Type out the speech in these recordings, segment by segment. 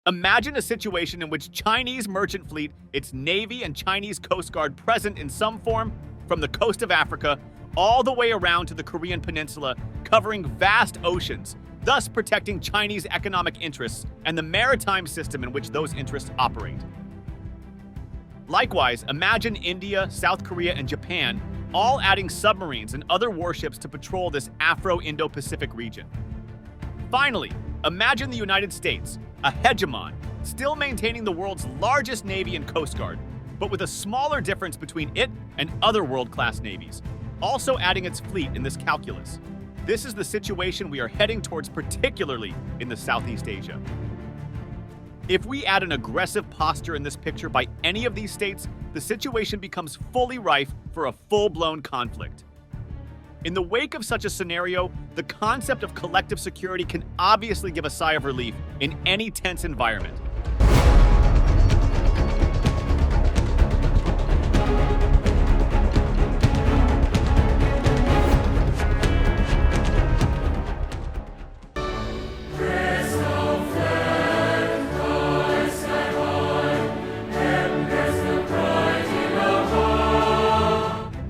Imagine a situation in which Chinese merchant fleet, its navy and Chinese Coast Guard present in some form from the coast of Africa all the way around to the Korean peninsula, covering vast oceans, thus protecting Chinese economic interests and the maritime system in which those interests operate. Likewise, imagine India, South Korea, and Japan all adding submarines and other warships to patrol this Afro-Indo-Pacific region. Finally, imagine the United States, a hegemon, still maintaining the world's largest navy and coast guard, but with a smaller difference between it and other world-class navies, also adding its fleet in this calculus. This is the situation we are heading towards, particularly in the Southeast Asia. If we add an aggressive posture in this picture by any of these states, the situation becomes fully rife for a full-blown conflict. In the wake of such a scenario, the concept of collective security can obviously give a sigh of relief in any tense environment.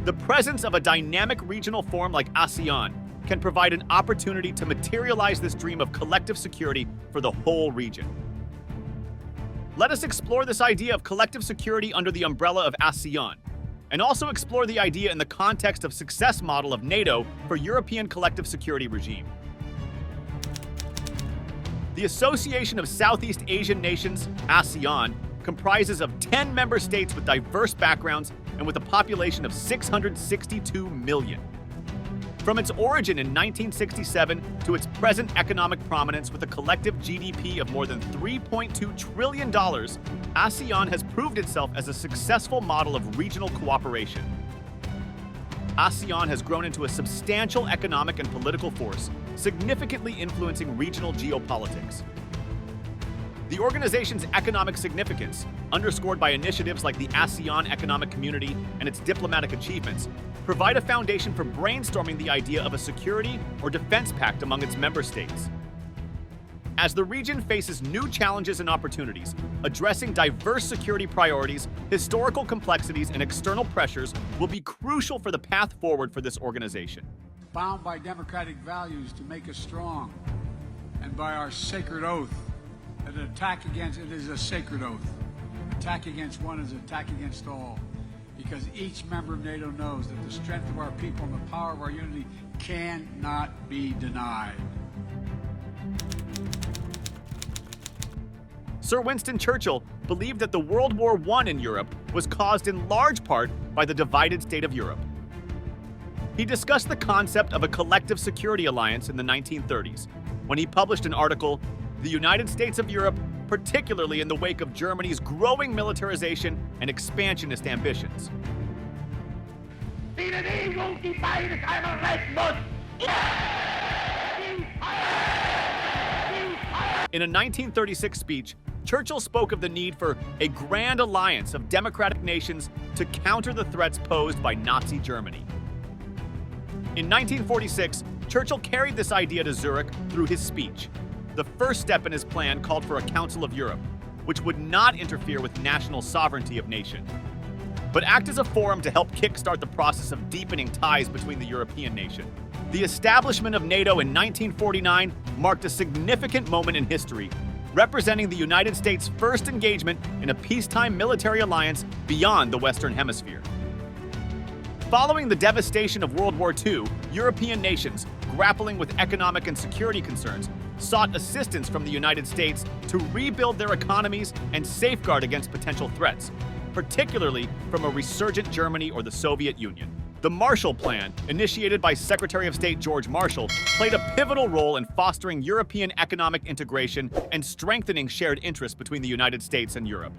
The presence of a dynamic regional forum like ASEAN can provide an opportunity to materialize this dream of collective security for the whole region. Let us explore this idea of collective security under the umbrella of ASEAN, and also explore the idea in the context of success model of NATO for European collective security regime. The Association of Southeast Asian Nations, ASEAN, comprises of 10 member states with diverse backgrounds and with a population of 662 million. From its origin in 1967 to its present economic prominence with a collective GDP of more than $3.2 trillion, ASEAN has proved itself as a successful model of regional cooperation. ASEAN has grown into a substantial economic and political force, significantly influencing regional geopolitics. The organization's economic significance, underscored by initiatives like the ASEAN Economic Community and its diplomatic achievements, provide a foundation for brainstorming the idea of a security or defense pact among its member states. As the region faces new challenges and opportunities, addressing diverse security priorities, historical complexities, and external pressures will be crucial for the path forward for this organization. Bound by democratic values to make us strong, and by our sacred oath, that an attack against it is a sacred oath. Attack against one is attack against all, because each member of NATO knows that the strength of our people and the power of our unity cannot be denied. Sir Winston Churchill believed that the World War I in Europe was caused in large part by the divided state of Europe. He discussed the concept of a collective security alliance in the 1930s, when he published an article, "The United States of Europe, particularly in the wake of Germany's growing militarization and expansionist ambitions." In a 1936 speech, Churchill spoke of the need for a grand alliance of democratic nations to counter the threats posed by Nazi Germany. In 1946, Churchill carried this idea to Zurich through his speech. The first step in his plan called for a Council of Europe, which would not interfere with national sovereignty of nation, but act as a forum to help kickstart the process of deepening ties between the European nation. The establishment of NATO in 1949 marked a significant moment in history, representing the United States' first engagement in a peacetime military alliance beyond the Western Hemisphere. Following the devastation of World War II, European nations, grappling with economic and security concerns, sought assistance from the United States to rebuild their economies and safeguard against potential threats, particularly from a resurgent Germany or the Soviet Union. The Marshall Plan, initiated by Secretary of State George Marshall, played a pivotal role in fostering European economic integration and strengthening shared interests between the United States and Europe.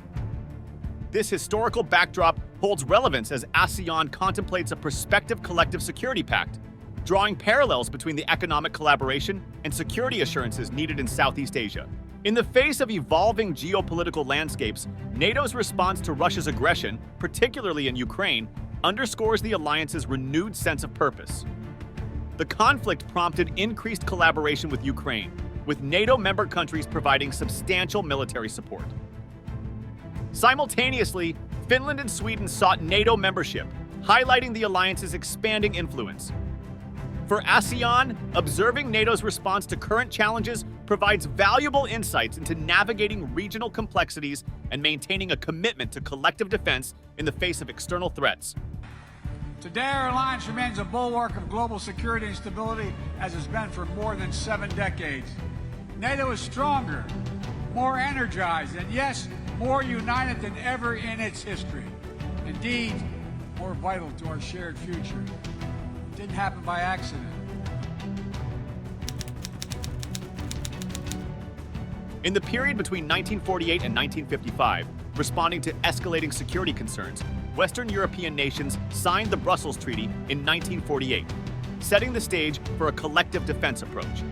This historical backdrop holds relevance as ASEAN contemplates a prospective collective security pact, drawing parallels between the economic collaboration and security assurances needed in Southeast Asia. In the face of evolving geopolitical landscapes, NATO's response to Russia's aggression, particularly in Ukraine, underscores the alliance's renewed sense of purpose. The conflict prompted increased collaboration with Ukraine, with NATO member countries providing substantial military support. Simultaneously, Finland and Sweden sought NATO membership, highlighting the alliance's expanding influence. For ASEAN, observing NATO's response to current challenges provides valuable insights into navigating regional complexities and maintaining a commitment to collective defense in the face of external threats. Today, our alliance remains a bulwark of global security and stability, as it's been for more than 7 decades. NATO is stronger, more energized, and yes, more united than ever in its history. Indeed, more vital to our shared future. It didn't happen by accident. In the period between 1948 and 1955, responding to escalating security concerns, Western European nations signed the Brussels Treaty in 1948, setting the stage for a collective defense approach.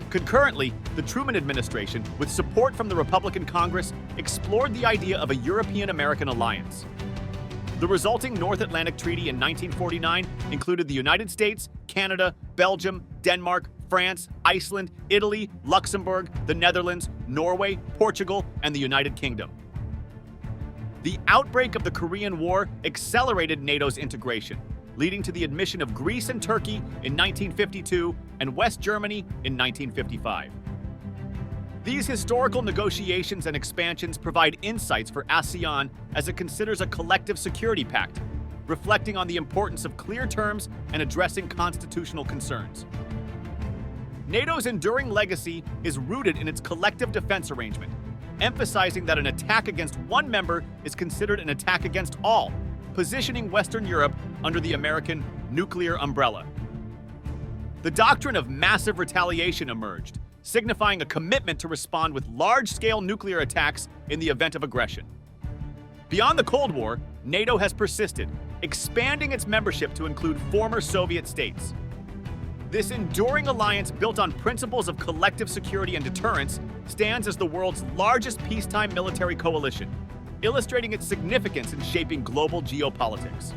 Concurrently, the Truman administration, with support from the Republican Congress, explored the idea of a European-American alliance. The resulting North Atlantic Treaty in 1949 included the United States, Canada, Belgium, Denmark, France, Iceland, Italy, Luxembourg, the Netherlands, Norway, Portugal, and the United Kingdom. The outbreak of the Korean War accelerated NATO's integration, leading to the admission of Greece and Turkey in 1952 and West Germany in 1955. These historical negotiations and expansions provide insights for ASEAN as it considers a collective security pact, reflecting on the importance of clear terms and addressing constitutional concerns. NATO's enduring legacy is rooted in its collective defense arrangement, emphasizing that an attack against one member is considered an attack against all, positioning Western Europe under the American nuclear umbrella. The doctrine of massive retaliation emerged, signifying a commitment to respond with large-scale nuclear attacks in the event of aggression. Beyond the Cold War, NATO has persisted, expanding its membership to include former Soviet states. This enduring alliance, built on principles of collective security and deterrence, stands as the world's largest peacetime military coalition, illustrating its significance in shaping global geopolitics.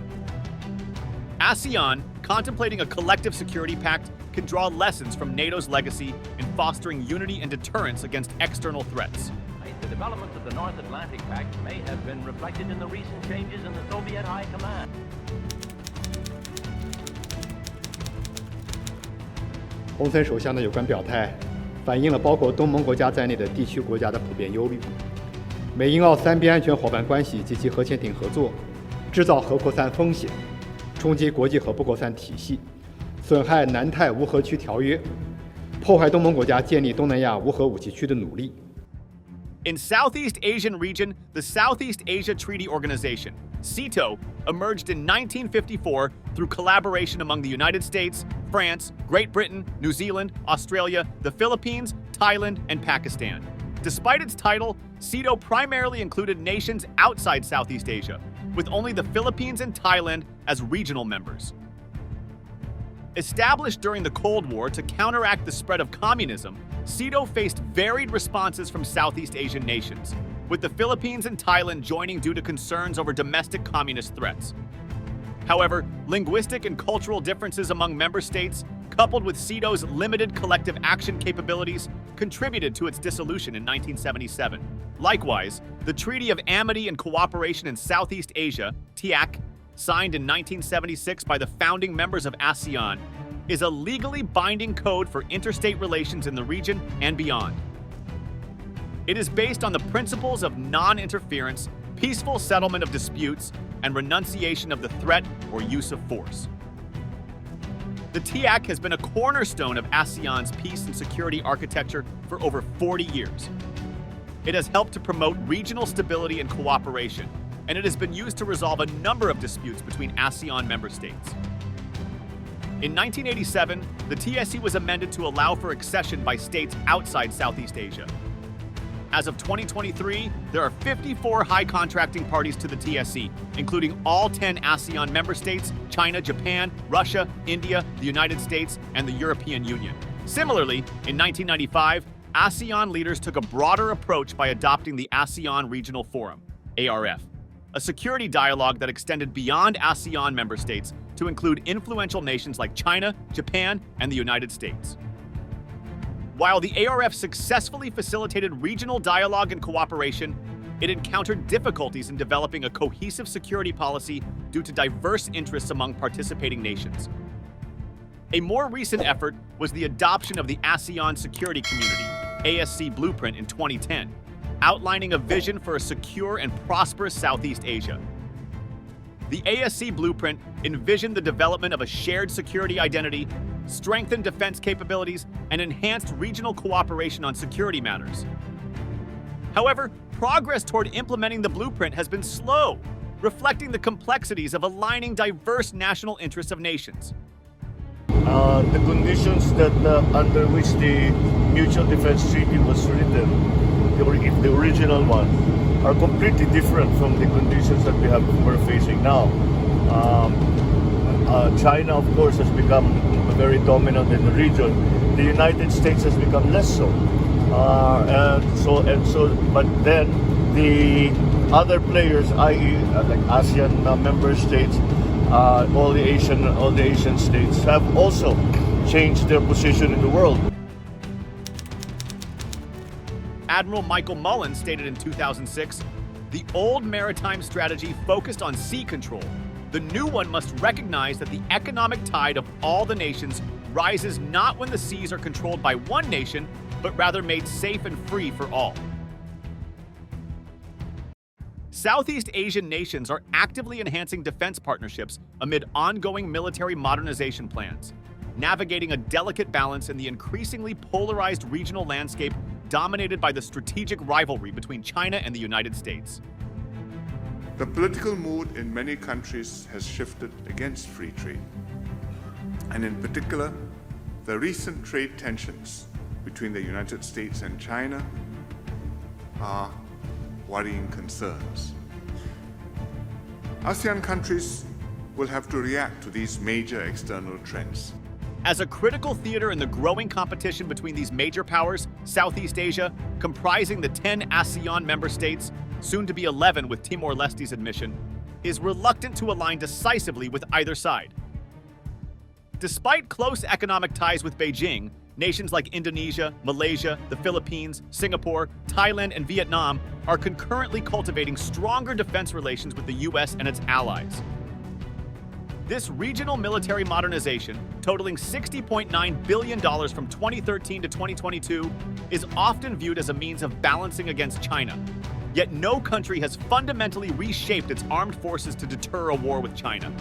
ASEAN, contemplating a collective security pact, can draw lessons from NATO's legacy in fostering unity and deterrence against external threats. The developments of the North Atlantic Pact may have been reflected in the recent changes in the Soviet High Command. 洪森首相的有关表态，反映了包括东盟国家在内的地区国家的普遍忧虑。美英澳三边安全伙伴关系及其核潜艇合作，制造核扩散风险，冲击国际核不扩散体系，损害南太无核区条约，破坏东盟国家建立东南亚无核武器区的努力。 In Southeast Asian region, the Southeast Asia Treaty Organization, SEATO, emerged in 1954 through collaboration among the United States, France, Great Britain, New Zealand, Australia, the Philippines, Thailand, and Pakistan. Despite its title, SEATO primarily included nations outside Southeast Asia, with only the Philippines and Thailand as regional members. Established during the Cold War to counteract the spread of communism, SEATO faced varied responses from Southeast Asian nations, with the Philippines and Thailand joining due to concerns over domestic communist threats. However, linguistic and cultural differences among member states, coupled with SEATO's limited collective action capabilities, contributed to its dissolution in 1977. Likewise, the Treaty of Amity and Cooperation in Southeast Asia, TEAC, signed in 1976 by the founding members of ASEAN, is a legally binding code for interstate relations in the region and beyond. It is based on the principles of non-interference, peaceful settlement of disputes, and renunciation of the threat or use of force. The TEAC has been a cornerstone of ASEAN's peace and security architecture for over 40 years. It has helped to promote regional stability and cooperation, and it has been used to resolve a number of disputes between ASEAN member states. In 1987, the TSC was amended to allow for accession by states outside Southeast Asia. As of 2023, there are 54 high contracting parties to the TSC, including all 10 ASEAN member states, China, Japan, Russia, India, the United States, and the European Union. Similarly, in 1995, ASEAN leaders took a broader approach by adopting the ASEAN Regional Forum, ARF, a security dialogue that extended beyond ASEAN member states to include influential nations like China, Japan, and the United States. While the ARF successfully facilitated regional dialogue and cooperation, it encountered difficulties in developing a cohesive security policy due to diverse interests among participating nations. A more recent effort was the adoption of the ASEAN Security Community, ASC Blueprint, in 2010, outlining a vision for a secure and prosperous Southeast Asia. The ASC Blueprint envisioned the development of a shared security identity, strengthened defense capabilities, and enhanced regional cooperation on security matters. However, progress toward implementing the blueprint has been slow, reflecting the complexities of aligning diverse national interests of nations. The conditions that under which the Mutual Defense Treaty was written, the original one, are completely different from the conditions that we're facing now. China, of course, has become very dominant in the region. The United States has become less so. But then the other players, i.e., like ASEAN member states, all the Asian states have also changed their position in the world. Admiral Michael Mullen stated in 2006, "The old maritime strategy focused on sea control. The new one must recognize that the economic tide of all the nations rises not when the seas are controlled by one nation, but rather made safe and free for all." Southeast Asian nations are actively enhancing defense partnerships amid ongoing military modernization plans, navigating a delicate balance in the increasingly polarized regional landscape dominated by the strategic rivalry between China and the United States. The political mood in many countries has shifted against free trade, and in particular, the recent trade tensions between the United States and China are worrying concerns. ASEAN countries will have to react to these major external trends. As a critical theater in the growing competition between these major powers, Southeast Asia, comprising the 10 ASEAN member states, soon to be 11 with Timor-Leste's admission, is reluctant to align decisively with either side. Despite close economic ties with Beijing, nations like Indonesia, Malaysia, the Philippines, Singapore, Thailand, and Vietnam are concurrently cultivating stronger defense relations with the US and its allies. This regional military modernization, totaling $60.9 billion from 2013 to 2022, is often viewed as a means of balancing against China. Yet no country has fundamentally reshaped its armed forces to deter a war with China.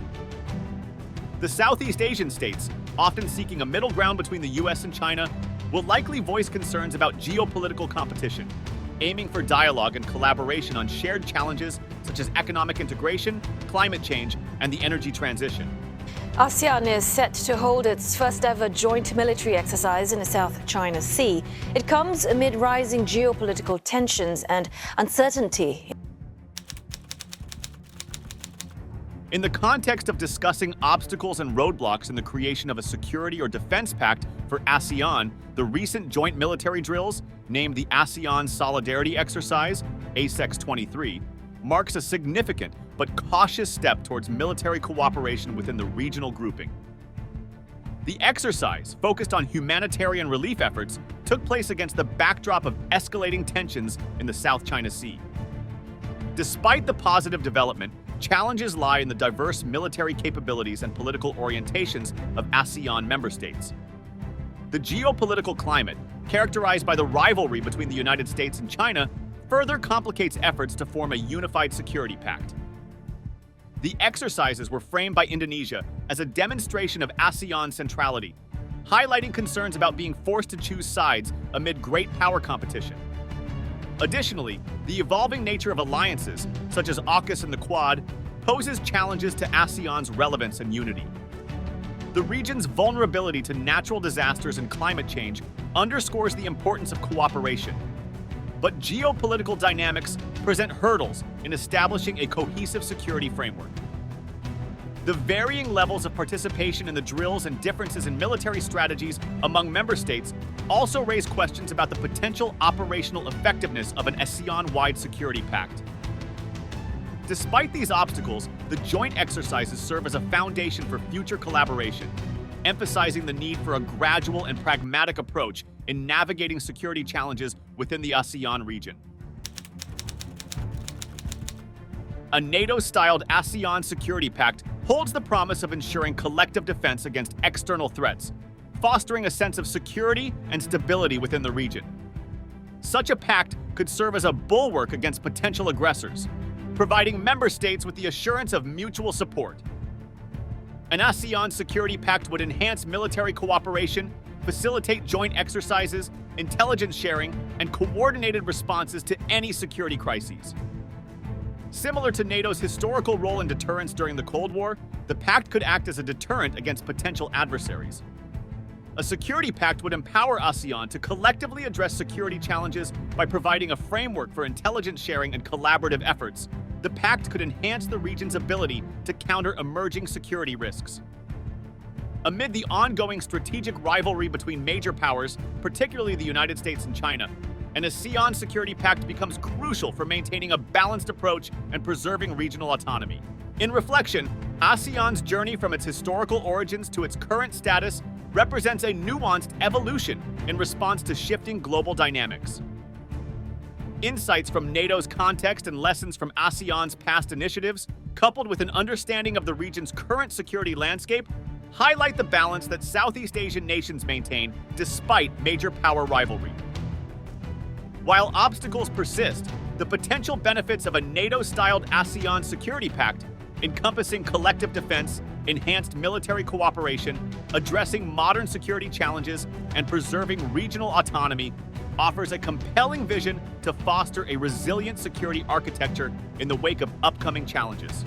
The Southeast Asian states, often seeking a middle ground between the US and China, will likely voice concerns about geopolitical competition, aiming for dialogue and collaboration on shared challenges such as economic integration, climate change, and the energy transition. ASEAN is set to hold its first ever joint military exercise in the South China Sea. It comes amid rising geopolitical tensions and uncertainty. In the context of discussing obstacles and roadblocks in the creation of a security or defense pact for ASEAN, the recent joint military drills, named the ASEAN Solidarity Exercise, ASEX 23, marks a significant but cautious step towards military cooperation within the regional grouping. The exercise, focused on humanitarian relief efforts, took place against the backdrop of escalating tensions in the South China Sea. Despite the positive development, challenges lie in the diverse military capabilities and political orientations of ASEAN member states. The geopolitical climate, characterized by the rivalry between the United States and China, further complicates efforts to form a unified security pact. The exercises were framed by Indonesia as a demonstration of ASEAN centrality, highlighting concerns about being forced to choose sides amid great power competition. Additionally, the evolving nature of alliances, such as AUKUS and the Quad, poses challenges to ASEAN's relevance and unity. The region's vulnerability to natural disasters and climate change underscores the importance of cooperation. But geopolitical dynamics present hurdles in establishing a cohesive security framework. The varying levels of participation in the drills and differences in military strategies among member states also raise questions about the potential operational effectiveness of an ASEAN-wide security pact. Despite these obstacles, the joint exercises serve as a foundation for future collaboration, emphasizing the need for a gradual and pragmatic approach in navigating security challenges within the ASEAN region. A NATO-styled ASEAN Security Pact holds the promise of ensuring collective defense against external threats, fostering a sense of security and stability within the region. Such a pact could serve as a bulwark against potential aggressors, providing member states with the assurance of mutual support. An ASEAN Security Pact would enhance military cooperation, facilitate joint exercises, intelligence sharing, and coordinated responses to any security crises. Similar to NATO's historical role in deterrence during the Cold War, the pact could act as a deterrent against potential adversaries. A security pact would empower ASEAN to collectively address security challenges by providing a framework for intelligence sharing and collaborative efforts. The pact could enhance the region's ability to counter emerging security risks. Amid the ongoing strategic rivalry between major powers, particularly the United States and China, an ASEAN Security Pact becomes crucial for maintaining a balanced approach and preserving regional autonomy. In reflection, ASEAN's journey from its historical origins to its current status represents a nuanced evolution in response to shifting global dynamics. Insights from NATO's context and lessons from ASEAN's past initiatives, coupled with an understanding of the region's current security landscape, highlight the balance that Southeast Asian nations maintain despite major power rivalry. While obstacles persist, the potential benefits of a NATO-styled ASEAN Security Pact, encompassing collective defense, enhanced military cooperation, addressing modern security challenges, and preserving regional autonomy, offers a compelling vision to foster a resilient security architecture in the wake of upcoming challenges.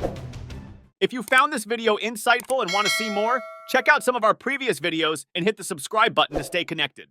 If you found this video insightful and want to see more, check out some of our previous videos and hit the subscribe button to stay connected.